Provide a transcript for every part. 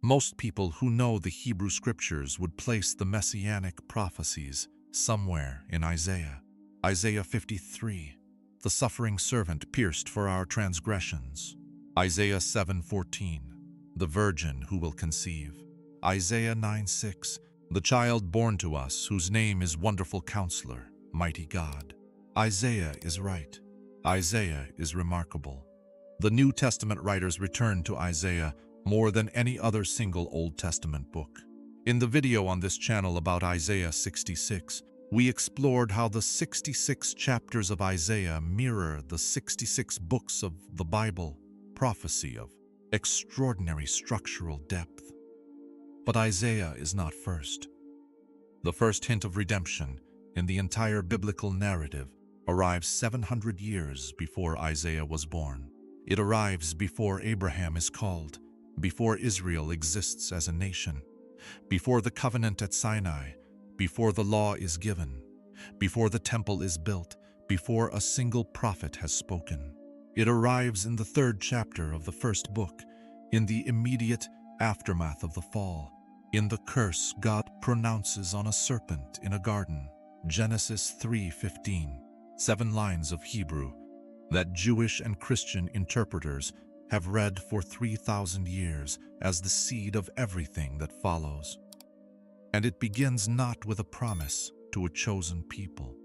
Most people who know the Hebrew scriptures would place the Messianic prophecies somewhere in Isaiah. Isaiah 53, the suffering servant pierced for our transgressions. Isaiah 7:14, the virgin who will conceive. Isaiah 9:6, the child born to us whose name is Wonderful Counselor, Mighty God. Isaiah is right. Isaiah is remarkable. The New Testament writers return to Isaiah more than any other single Old Testament book. In the video on this channel about Isaiah 66, we explored how the 66 chapters of Isaiah mirror the 66 books of the Bible, prophecy of extraordinary structural depth. But Isaiah is not first. The first hint of redemption in the entire biblical narrative arrives 700 years before Isaiah was born. It arrives before Abraham is called, before Israel exists as a nation, before the covenant at Sinai, before the law is given, before the temple is built, before a single prophet has spoken. It arrives in the 3rd chapter of the first book, in the immediate aftermath of the fall, in the curse God pronounces on a serpent in a garden. Genesis 3:15, 7 lines of Hebrew that Jewish and Christian interpreters have read for 3,000 years as the seed of everything that follows. And it begins not with a promise to a chosen people.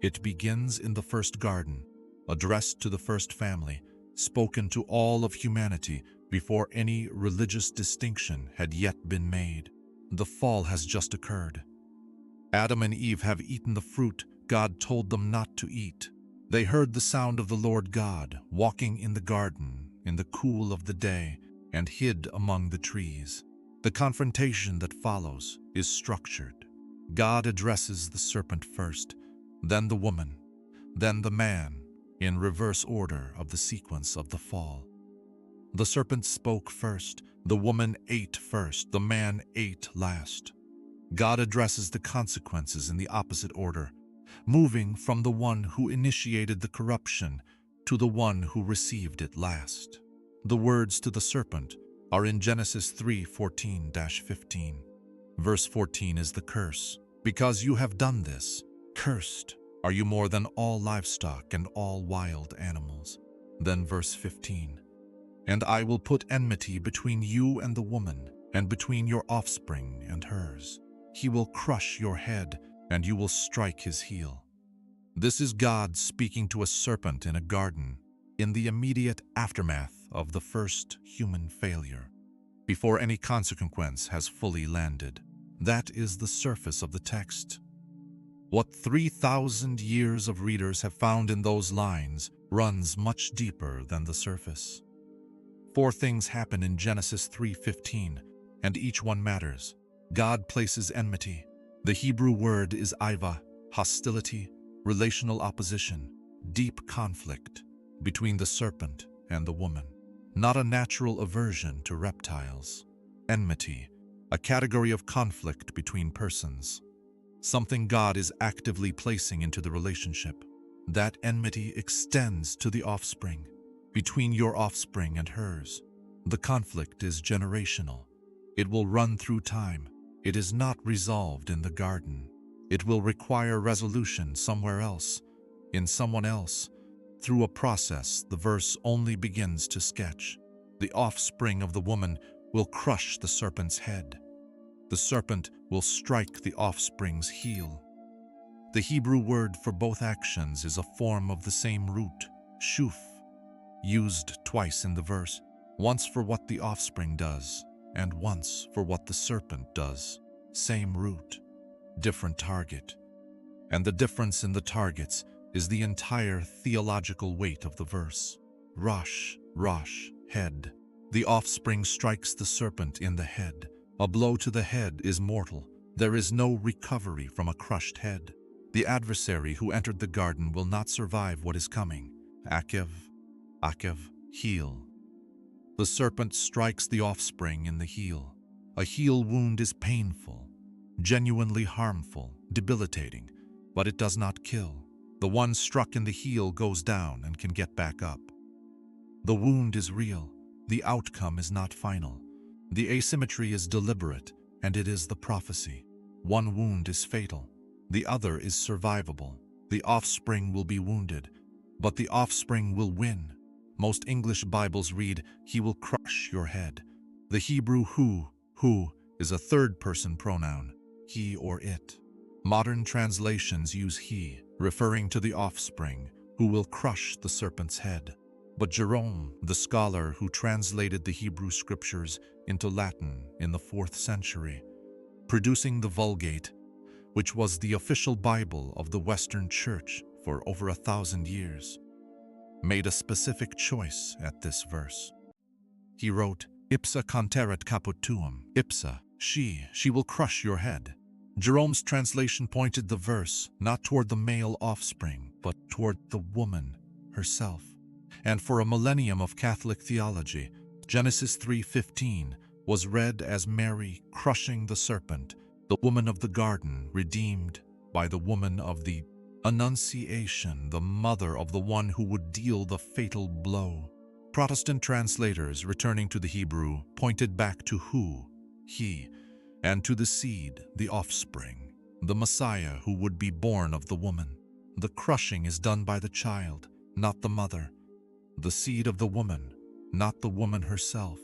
It begins in the first garden, addressed to the first family, spoken to all of humanity before any religious distinction had yet been made. The fall has just occurred. Adam and Eve have eaten the fruit God told them not to eat. They heard the sound of the Lord God walking in the garden in the cool of the day and hid among the trees. The confrontation that follows is structured. God addresses the serpent first, then the woman, then the man, in reverse order of the sequence of the fall. The serpent spoke first, the woman ate first, the man ate last. God addresses the consequences in the opposite order, moving from the one who initiated the corruption to the one who received it last. The words to the serpent are in Genesis 3:14-15. Verse 14 is the curse. Because you have done this, cursed are you more than all livestock and all wild animals. Then verse 15, and I will put enmity between you and the woman, and between your offspring and hers. He will crush your head, and you will strike his heel. This is God speaking to a serpent in a garden, in the immediate aftermath of the first human failure, before any consequence has fully landed. That is the surface of the text. What 3,000 years of readers have found in those lines runs much deeper than the surface. 4 things happen in Genesis 3:15, and each one matters. God places enmity. The Hebrew word is aiva, hostility, relational opposition, deep conflict between the serpent and the woman. Not a natural aversion to reptiles. Enmity, a category of conflict between persons. Something God is actively placing into the relationship. That enmity extends to the offspring, between your offspring and hers. The conflict is generational. It will run through time. It is not resolved in the garden. It will require resolution somewhere else, in someone else, through a process the verse only begins to sketch. The offspring of the woman will crush the serpent's head. The serpent will strike the offspring's heel. The Hebrew word for both actions is a form of the same root, shuph, used twice in the verse, once for what the offspring does, and once for what the serpent does. Same root, different target. And the difference in the targets is the entire theological weight of the verse. Rosh, head. The offspring strikes the serpent in the head. A blow to the head is mortal. There is no recovery from a crushed head. The adversary who entered the garden will not survive what is coming. Aqev, heel. The serpent strikes the offspring in the heel. A heel wound is painful, genuinely harmful, debilitating, but it does not kill. The one struck in the heel goes down and can get back up. The wound is real. The outcome is not final. The asymmetry is deliberate, and it is the prophecy. One wound is fatal, the other is survivable. The offspring will be wounded, but the offspring will win. Most English Bibles read, "He will crush your head." The Hebrew who is a third-person pronoun, he or it. Modern translations use he, referring to the offspring, who will crush the serpent's head. But Jerome, the scholar who translated the Hebrew scriptures into Latin in the 4th century, producing the Vulgate, which was the official Bible of the Western Church for over 1,000 years, made a specific choice at this verse. He wrote, "Ipsa conteret caput tuum." Ipsa, she will crush your head. Jerome's translation pointed the verse not toward the male offspring, but toward the woman herself. And for a millennium of Catholic theology, Genesis 3:15 was read as Mary crushing the serpent, the woman of the garden redeemed by the woman of the Annunciation, the mother of the one who would deal the fatal blow. Protestant translators, returning to the Hebrew, pointed back to who, he, and to the seed, the offspring, the Messiah who would be born of the woman. The crushing is done by the child, not the mother, the seed of the woman, not the woman herself.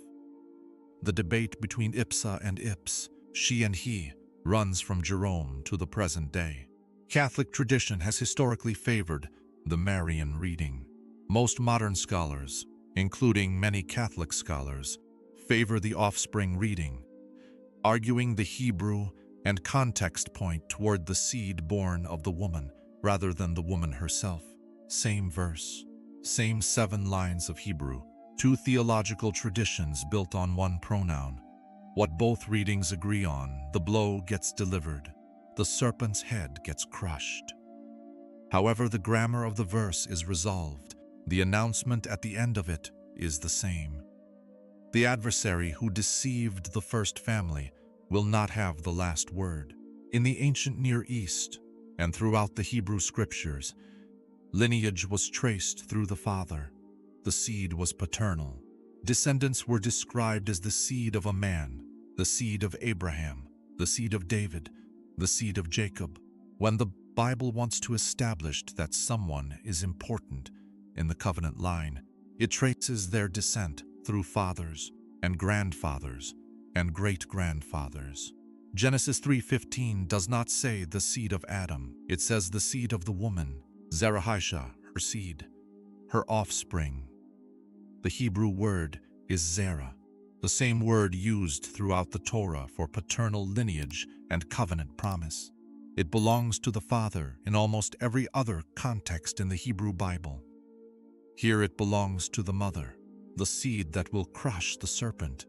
The debate between ipsa and ips, she and he, runs from Jerome to the present day. Catholic tradition has historically favored the Marian reading. Most modern scholars, including many Catholic scholars, favor the offspring reading, arguing the Hebrew and context point toward the seed born of the woman rather than the woman herself. Same verse, same 7 lines of Hebrew, 2 theological traditions built on one pronoun. What both readings agree on, the blow gets delivered, the serpent's head gets crushed. However, the grammar of the verse is resolved. The announcement at the end of it is the same. The adversary who deceived the first family will not have the last word. In the ancient Near East and throughout the Hebrew scriptures, lineage was traced through the father. The seed was paternal. Descendants were described as the seed of a man, the seed of Abraham, the seed of David, the seed of Jacob. When the Bible wants to establish that someone is important in the covenant line, it traces their descent through fathers and grandfathers and great-grandfathers. Genesis 3:15 does not say the seed of Adam. It says the seed of the woman, Zerahishah, her seed, her offspring. The Hebrew word is zerah, the same word used throughout the Torah for paternal lineage and covenant promise. It belongs to the father in almost every other context in the Hebrew Bible. Here it belongs to the mother. The seed that will crush the serpent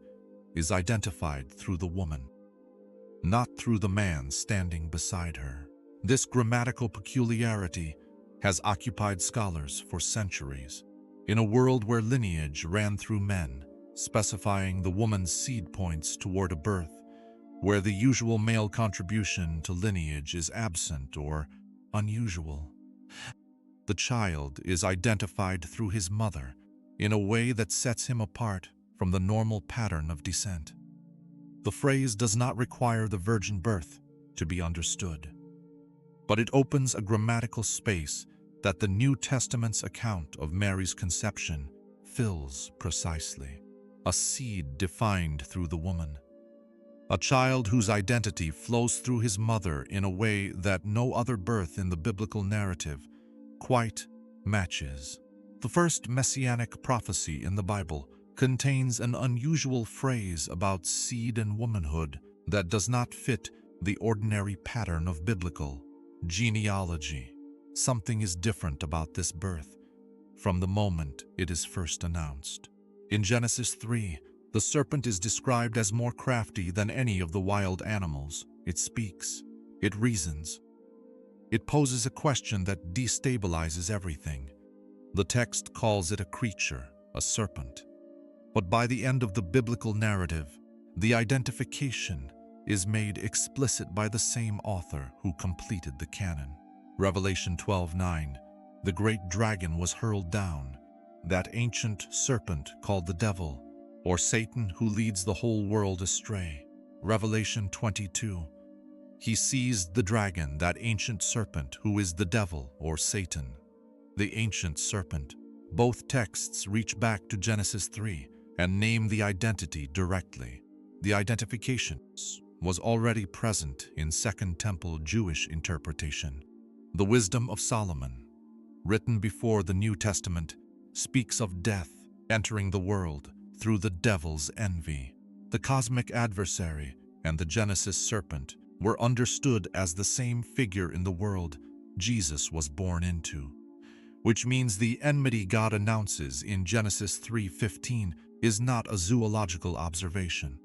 is identified through the woman, not through the man standing beside her. This grammatical peculiarity has occupied scholars for centuries. In a world where lineage ran through men, specifying the woman's seed points toward a birth, where the usual male contribution to lineage is absent or unusual, the child is identified through his mother in a way that sets him apart from the normal pattern of descent. The phrase does not require the virgin birth to be understood, but it opens a grammatical space that the New Testament's account of Mary's conception fills precisely. A seed defined through the woman. A child whose identity flows through his mother in a way that no other birth in the biblical narrative quite matches. The first Messianic prophecy in the Bible contains an unusual phrase about seed and womanhood that does not fit the ordinary pattern of biblical genealogy. Something is different about this birth from the moment it is first announced. In Genesis 3, the serpent is described as more crafty than any of the wild animals. It speaks, it reasons, it poses a question that destabilizes everything. The text calls it a creature, a serpent. But by the end of the biblical narrative, the identification is made explicit by the same author who completed the canon. Revelation 12:9, the great dragon was hurled down, that ancient serpent called the devil, or Satan who leads the whole world astray. Revelation 22. He seized the dragon, that ancient serpent, who is the devil or Satan. The ancient serpent. Both texts reach back to Genesis 3 and name the identity directly. The identification was already present in Second Temple Jewish interpretation. The Wisdom of Solomon, written before the New Testament, speaks of death entering the world through the devil's envy. The cosmic adversary and the Genesis serpent were understood as the same figure in the world Jesus was born into, which means the enmity God announces in Genesis 3:15 is not a zoological observation.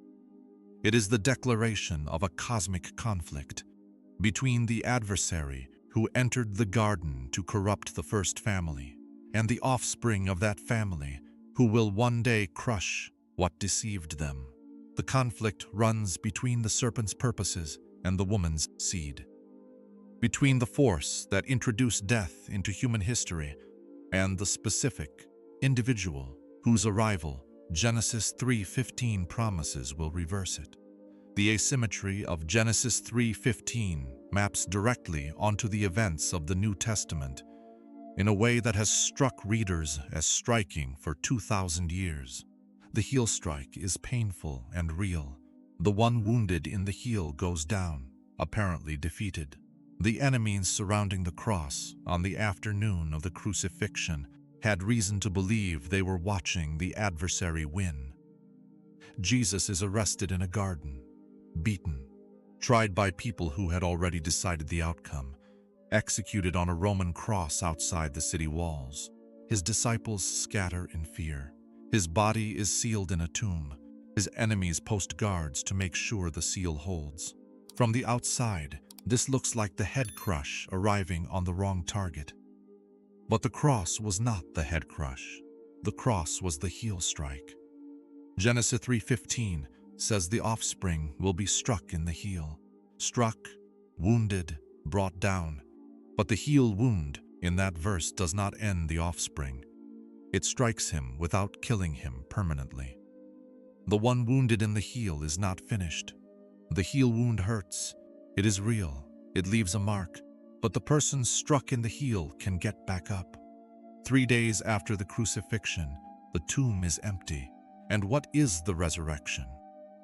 It is the declaration of a cosmic conflict between the adversary who entered the garden to corrupt the first family and the offspring of that family who will one day crush what deceived them. The conflict runs between the serpent's purposes and the woman's seed, between the force that introduced death into human history and the specific individual whose arrival Genesis 3:15 promises will reverse it. The asymmetry of Genesis 3:15 maps directly onto the events of the New Testament in a way that has struck readers as striking for 2,000 years. The heel strike is painful and real. The one wounded in the heel goes down, apparently defeated. The enemies surrounding the cross on the afternoon of the crucifixion had reason to believe they were watching the adversary win. Jesus is arrested in a garden, beaten, tried by people who had already decided the outcome, executed on a Roman cross outside the city walls. His disciples scatter in fear. His body is sealed in a tomb. His enemies post guards to make sure the seal holds. From the outside, this looks like the head crush arriving on the wrong target. But the cross was not the head crush. The cross was the heel strike. Genesis 3:15 says the offspring will be struck in the heel. Struck, wounded, brought down. But the heel wound in that verse does not end the offspring. It strikes him without killing him permanently. The one wounded in the heel is not finished. The heel wound hurts. It is real. It leaves a mark. But the person struck in the heel can get back up. 3 days after the crucifixion, the tomb is empty. And what is the resurrection?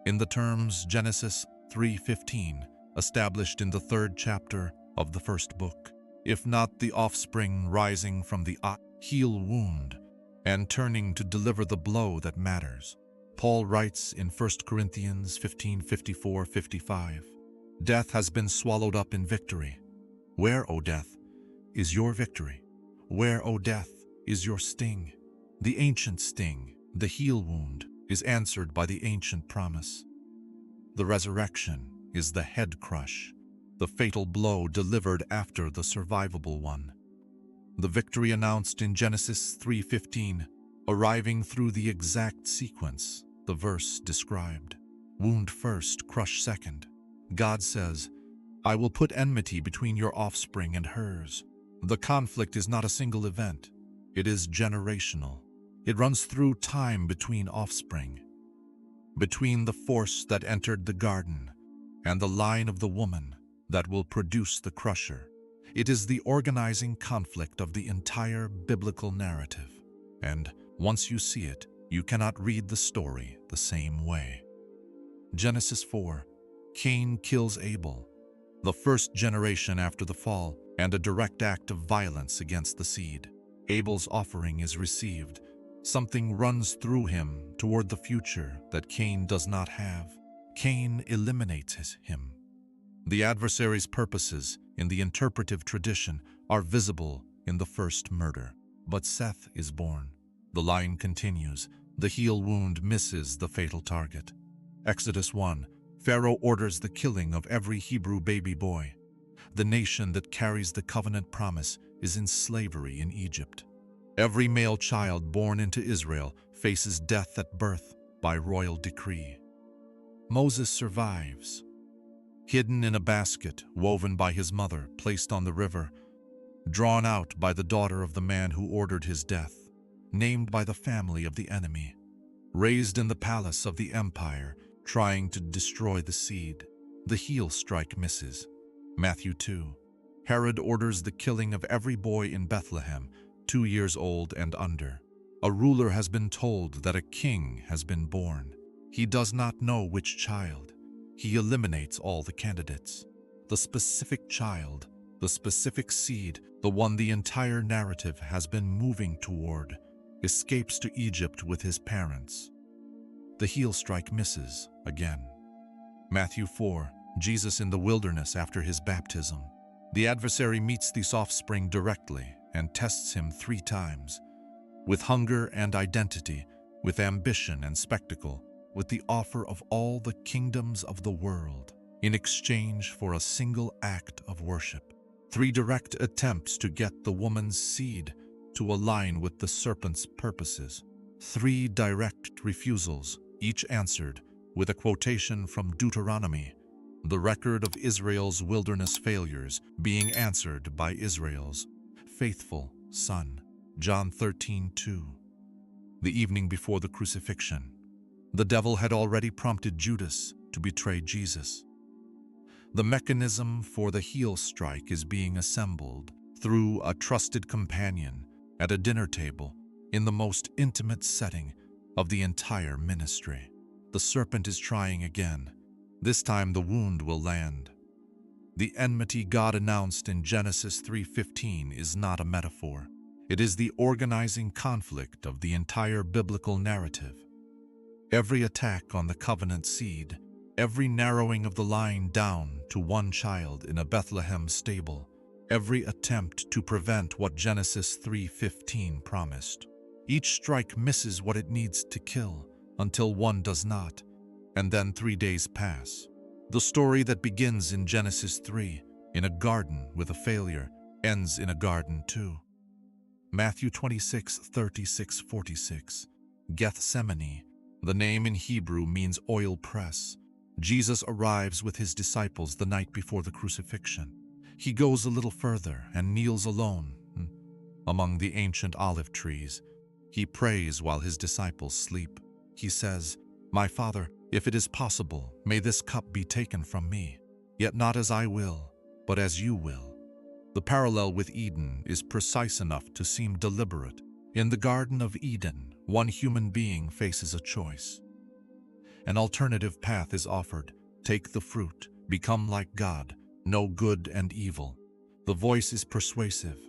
In the terms Genesis 3:15, established in the 3rd chapter of the 1st book, if not the offspring rising from the heel wound and turning to deliver the blow that matters. Paul writes in 1 Corinthians 15:54-55, "Death has been swallowed up in victory. Where, O death, is your victory? Where, O death, is your sting?" The ancient sting, the heel wound, is answered by the ancient promise. The resurrection is the head crush, the fatal blow delivered after the survivable one. The victory announced in Genesis 3:15, arriving through the exact sequence the verse described. Wound first, crush second. God says, "I will put enmity between your offspring and hers." The conflict is not a single event. It is generational. It runs through time between offspring, between the force that entered the garden and the line of the woman that will produce the crusher. It is the organizing conflict of the entire biblical narrative. And once you see it, you cannot read the story the same way. Genesis 4. Cain kills Abel, the first generation after the fall, and a direct act of violence against the seed. Abel's offering is received. Something runs through him toward the future that Cain does not have. Cain eliminates him. The adversary's purposes in the interpretive tradition are visible in the first murder. But Seth is born. The line continues. The heel wound misses the fatal target. Exodus 1. Pharaoh orders the killing of every Hebrew baby boy. The nation that carries the covenant promise is in slavery in Egypt. Every male child born into Israel faces death at birth by royal decree. Moses survives. Hidden in a basket woven by his mother, placed on the river, drawn out by the daughter of the man who ordered his death, named by the family of the enemy. raised in the palace of the empire, trying to destroy the seed. The heel strike misses. Matthew 2. Herod orders the killing of every boy in Bethlehem, 2 years old and under. A ruler has been told that a king has been born. He does not know which child. He eliminates all the candidates. The specific child, the specific seed, the one the entire narrative has been moving toward, escapes to Egypt with his parents. The heel strike misses again. Matthew 4. Jesus in the wilderness after his baptism. The adversary meets this offspring directly and tests him 3 times. With hunger and identity, with ambition and spectacle, with the offer of all the kingdoms of the world, in exchange for a single act of worship. 3 direct attempts to get the woman's seed to align with the serpent's purposes. 3 direct refusals, each answered with a quotation from Deuteronomy, the record of Israel's wilderness failures being answered by Israel's faithful son. John 13:2. The evening before the crucifixion, the devil had already prompted Judas to betray Jesus. The mechanism for the heel strike is being assembled through a trusted companion at a dinner table in the most intimate setting of the entire ministry. The serpent is trying again. This time the wound will land. The enmity God announced in Genesis 3:15 is not a metaphor. It is the organizing conflict of the entire biblical narrative. Every attack on the covenant seed, every narrowing of the line down to one child in a Bethlehem stable, every attempt to prevent what Genesis 3:15 promised. Each strike misses what it needs to kill until one does not, and then 3 days pass. The story that begins in Genesis 3, in a garden with a failure, ends in a garden too. Matthew 26:36-46. Gethsemane. The name in Hebrew means oil press. Jesus arrives with his disciples the night before the crucifixion. He goes a little further and kneels alone among the ancient olive trees. He prays while his disciples sleep. He says, "My Father, if it is possible, may this cup be taken from me. Yet not as I will, but as you will." The parallel with Eden is precise enough to seem deliberate. In the Garden of Eden, one human being faces a choice. An alternative path is offered. Take the fruit, become like God, know good and evil. The voice is persuasive.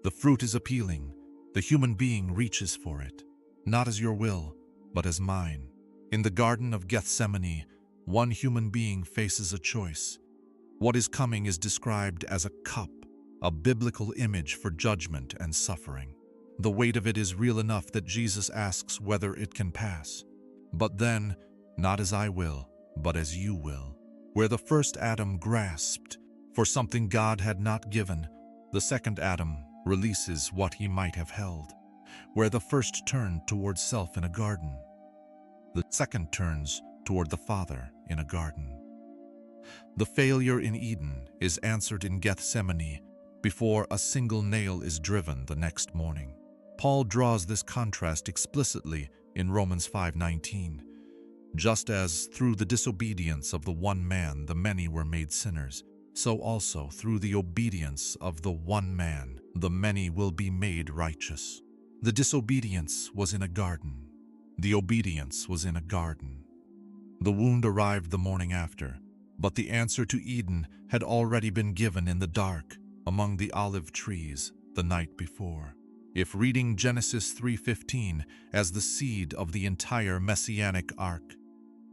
The fruit is appealing. The human being reaches for it. Not as your will, but as mine. In the Garden of Gethsemane, one human being faces a choice. What is coming is described as a cup, a biblical image for judgment and suffering. The weight of it is real enough that Jesus asks whether it can pass. But then, not as I will, but as you will. Where the first Adam grasped for something God had not given, the second Adam releases what he might have held. Where the first turned toward self in a garden, the second turns toward the Father in a garden. The failure in Eden is answered in Gethsemane before a single nail is driven the next morning. Paul draws this contrast explicitly in Romans 5:19. Just as through the disobedience of the one man the many were made sinners, so also through the obedience of the one man the many will be made righteous. The disobedience was in a garden. The obedience was in a garden. The wound arrived the morning after, but the answer to Eden had already been given in the dark among the olive trees the night before. If reading Genesis 3:15 as the seed of the entire Messianic arc,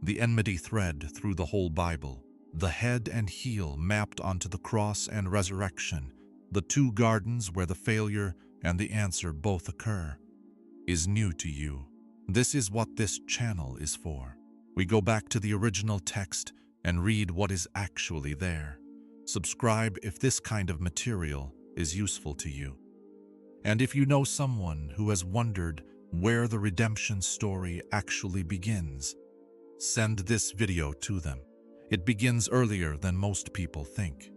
the enmity thread through the whole Bible, the head and heel mapped onto the cross and resurrection, the 2 gardens where the failure and the answer both occur, is new to you. This is what this channel is for. We go back to the original text and read what is actually there. Subscribe if this kind of material is useful to you. And if you know someone who has wondered where the redemption story actually begins, send this video to them. It begins earlier than most people think,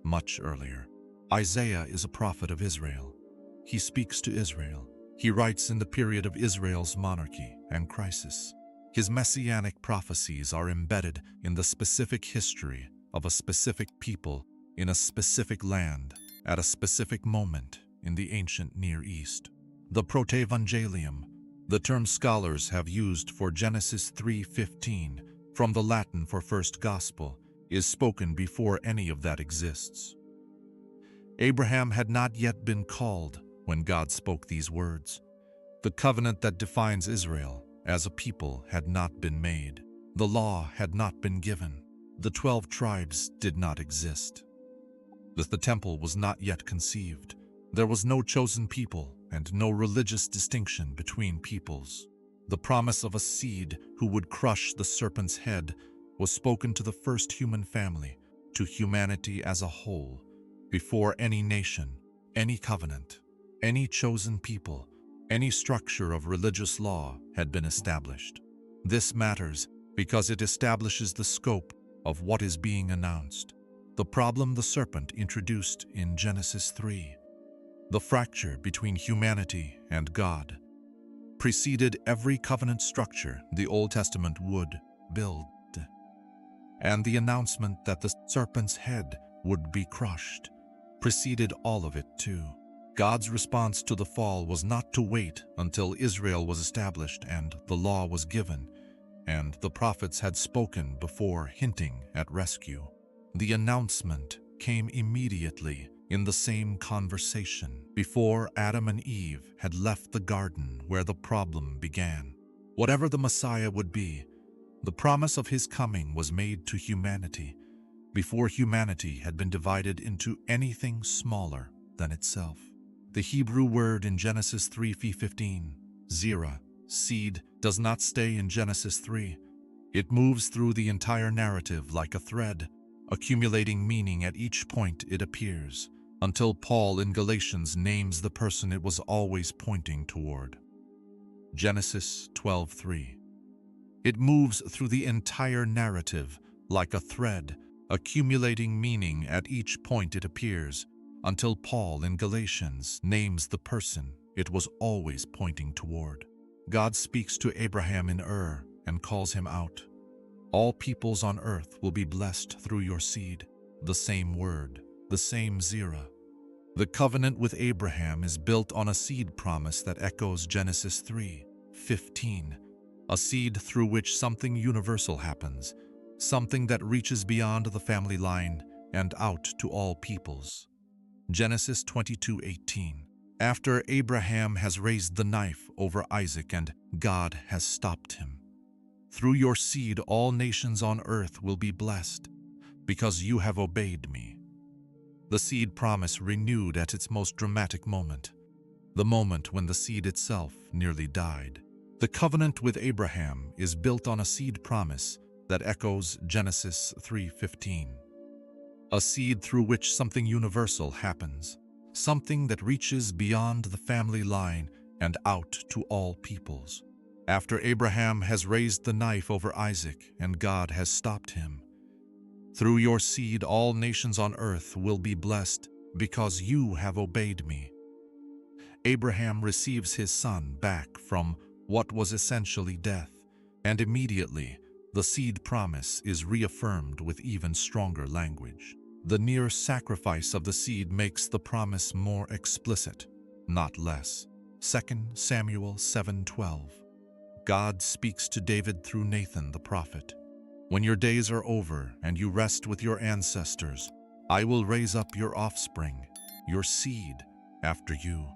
much earlier. Isaiah is a prophet of Israel. He speaks to Israel. He writes in the period of Israel's monarchy and crisis. His messianic prophecies are embedded in the specific history of a specific people in a specific land at a specific moment in the ancient Near East. The protevangelium, the term scholars have used for Genesis 3:15, from the Latin for first gospel, is spoken before any of that exists. Abraham had not yet been called when God spoke these words. The covenant that defines Israel as a people had not been made. The law had not been given. The 12 tribes did not exist. The temple was not yet conceived. There was no chosen people and no religious distinction between peoples. The promise of a seed who would crush the serpent's head was spoken to the first human family, to humanity as a whole, before any nation, any covenant, any chosen people, any structure of religious law had been established. This matters because it establishes the scope of what is being announced. The problem the serpent introduced in Genesis 3, the fracture between humanity and God, preceded every covenant structure the Old Testament would build. And the announcement that the serpent's head would be crushed preceded all of it too. God's response to the fall was not to wait until Israel was established and the law was given, and the prophets had spoken before hinting at rescue. The announcement came immediately in the same conversation, before Adam and Eve had left the garden where the problem began. Whatever the Messiah would be, the promise of his coming was made to humanity before humanity had been divided into anything smaller than itself. The Hebrew word in Genesis 3:15, zerah, seed, does not stay in Genesis 3. It moves through the entire narrative like a thread, accumulating meaning at each point it appears, until Paul in Galatians names the person it was always pointing toward. Genesis 12:3. It moves through the entire narrative like a thread, accumulating meaning at each point it appears, until Paul in Galatians names the person it was always pointing toward. God speaks to Abraham in Ur and calls him out. All peoples on earth will be blessed through your seed. The same word, the same zerah. The covenant with Abraham is built on a seed promise that echoes Genesis 3:15, a seed through which something universal happens, something that reaches beyond the family line and out to all peoples. Genesis 22:18. After Abraham has raised the knife over Isaac and God has stopped him. Through your seed all nations on earth will be blessed, because you have obeyed me. The seed promise renewed at its most dramatic moment, the moment when the seed itself nearly died. The covenant with Abraham is built on a seed promise that echoes Genesis 3:15. A seed through which something universal happens, something that reaches beyond the family line and out to all peoples. After Abraham has raised the knife over Isaac and God has stopped him. Through your seed all nations on earth will be blessed because you have obeyed me. Abraham receives his son back from what was essentially death, and immediately the seed promise is reaffirmed with even stronger language. The near sacrifice of the seed makes the promise more explicit, not less. 2 Samuel 7:12. God speaks to David through Nathan the prophet. When your days are over and you rest with your ancestors, I will raise up your offspring, your seed, after you,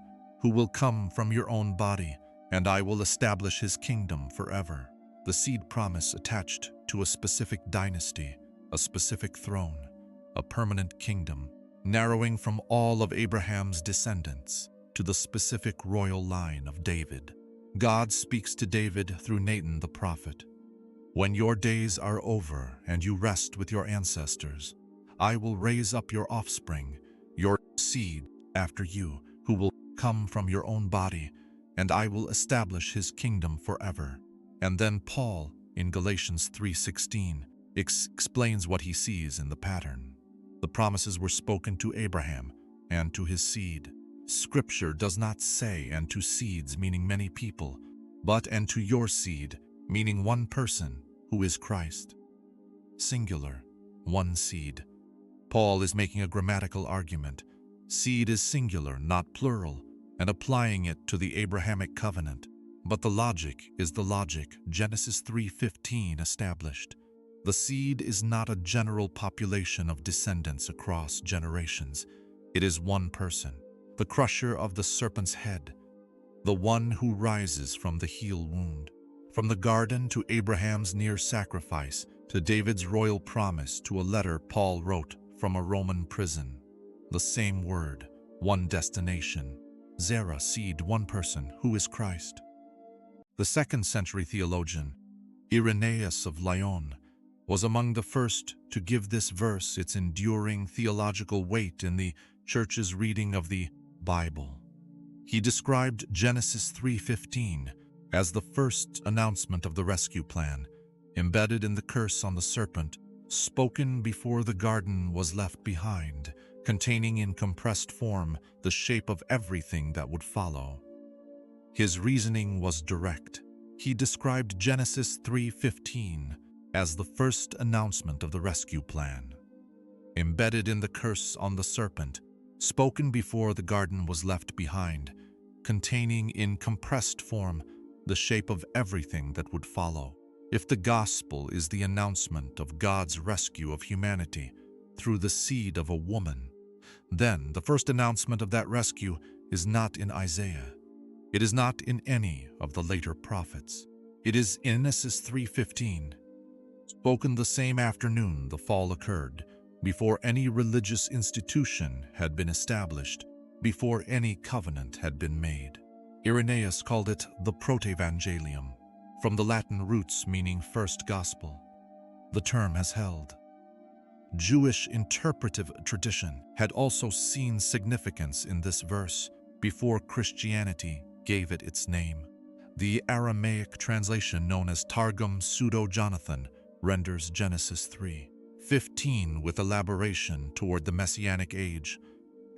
who will come from your own body, and I will establish his kingdom forever. The seed promise attached to a specific dynasty, a specific throne, a permanent kingdom, narrowing from all of Abraham's descendants to the specific royal line of David. God speaks to David through Nathan the prophet. When your days are over and you rest with your ancestors, I will raise up your offspring, your seed after you, who will come from your own body, and I will establish his kingdom forever. And then Paul, in Galatians 3:16, explains what he sees in the pattern. The promises were spoken to Abraham and to his seed. Scripture does not say "and to seeds," meaning many people, but "and to your seed," meaning one person, who is Christ. Singular, one seed. Paul is making a grammatical argument. Seed is singular, not plural, and applying it to the Abrahamic covenant. But the logic is the logic Genesis 3:15 established. The seed is not a general population of descendants across generations. It is one person, the crusher of the serpent's head, the one who rises from the heel wound. From the garden to Abraham's near sacrifice, to David's royal promise, to a letter Paul wrote from a Roman prison. The same word, one destination. Zerah, seed, one person, who is Christ. The 2nd century theologian, Irenaeus of Lyon, was among the first to give this verse its enduring theological weight in the Church's reading of the Bible. He described Genesis 3:15 as the first announcement of the rescue plan, embedded in the curse on the serpent, spoken before the garden was left behind, containing in compressed form the shape of everything that would follow. His reasoning was direct. He described Genesis 3:15 as the first announcement of the rescue plan, embedded in the curse on the serpent, spoken before the garden was left behind, containing in compressed form the shape of everything that would follow. If the gospel is the announcement of God's rescue of humanity through the seed of a woman, then the first announcement of that rescue is not in Isaiah. It is not in any of the later prophets. It is in Genesis 3:15, spoken the same afternoon the fall occurred, before any religious institution had been established, before any covenant had been made. Irenaeus called it the protevangelium, from the Latin roots meaning first gospel. The term has held. Jewish interpretive tradition had also seen significance in this verse before Christianity gave it its name. The Aramaic translation known as Targum Pseudo-Jonathan renders Genesis 3:15 with elaboration toward the Messianic age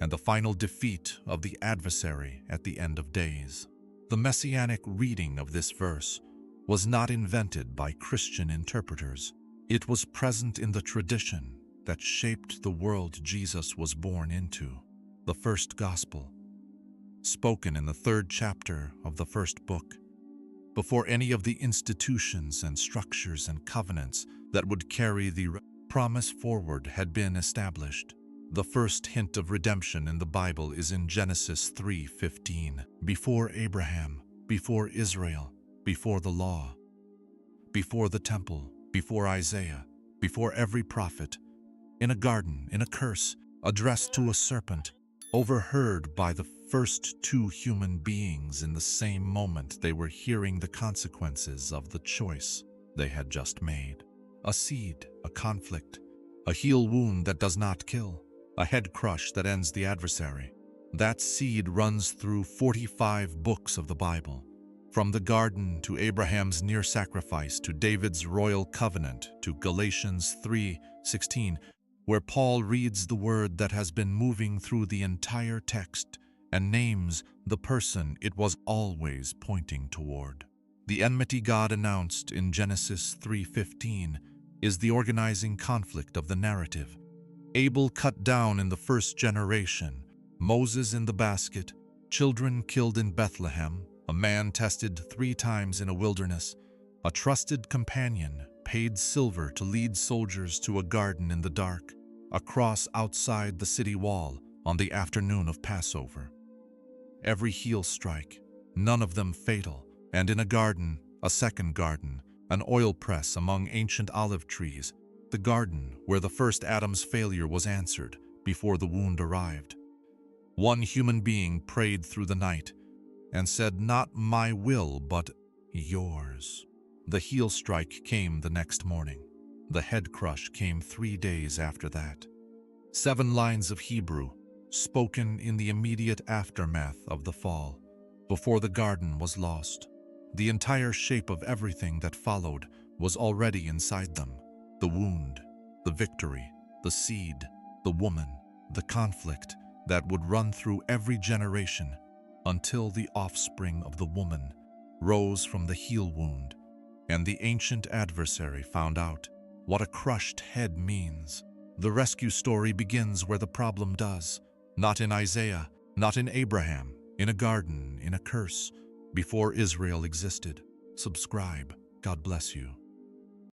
and the final defeat of the adversary at the end of days. The Messianic reading of this verse was not invented by Christian interpreters. It was present in the tradition that shaped the world Jesus was born into, the first gospel, spoken in the 3rd chapter of the 1st book, before any of the institutions and structures and covenants that would carry the promise forward had been established. The first hint of redemption in the Bible is in Genesis 3:15, before Abraham, before Israel, before the law, before the temple, before Isaiah, before every prophet, in a garden, in a curse, addressed to a serpent, overheard by the first 2 human beings in the same moment they were hearing the consequences of the choice they had just made. A seed, a conflict, a heel wound that does not kill, a head crush that ends the adversary. That seed runs through 45 books of the Bible, from the garden to Abraham's near sacrifice to David's royal covenant to Galatians 3:16, where Paul reads the word that has been moving through the entire text and names the person it was always pointing toward. The enmity God announced in Genesis 3:15 is the organizing conflict of the narrative. Abel cut down in the first generation, Moses in the basket, children killed in Bethlehem, a man tested 3 times in a wilderness, a trusted companion paid silver to lead soldiers to a garden in the dark, a cross outside the city wall on the afternoon of Passover. Every heel strike, none of them fatal, and in a garden, a second garden, an oil press among ancient olive trees, the garden where the first Adam's failure was answered before the wound arrived. One human being prayed through the night and said, "Not my will, but yours." The heel strike came the next morning. The head crush came 3 days after that. 7 lines of Hebrew, spoken in the immediate aftermath of the fall, before the garden was lost. The entire shape of everything that followed was already inside them. The wound, the victory, the seed, the woman, the conflict that would run through every generation until the offspring of the woman rose from the heel wound, And the ancient adversary found out what a crushed head means. The rescue story begins where the problem does. Not in Isaiah, not in Abraham, in a garden, in a curse, before Israel existed. Subscribe. God bless you.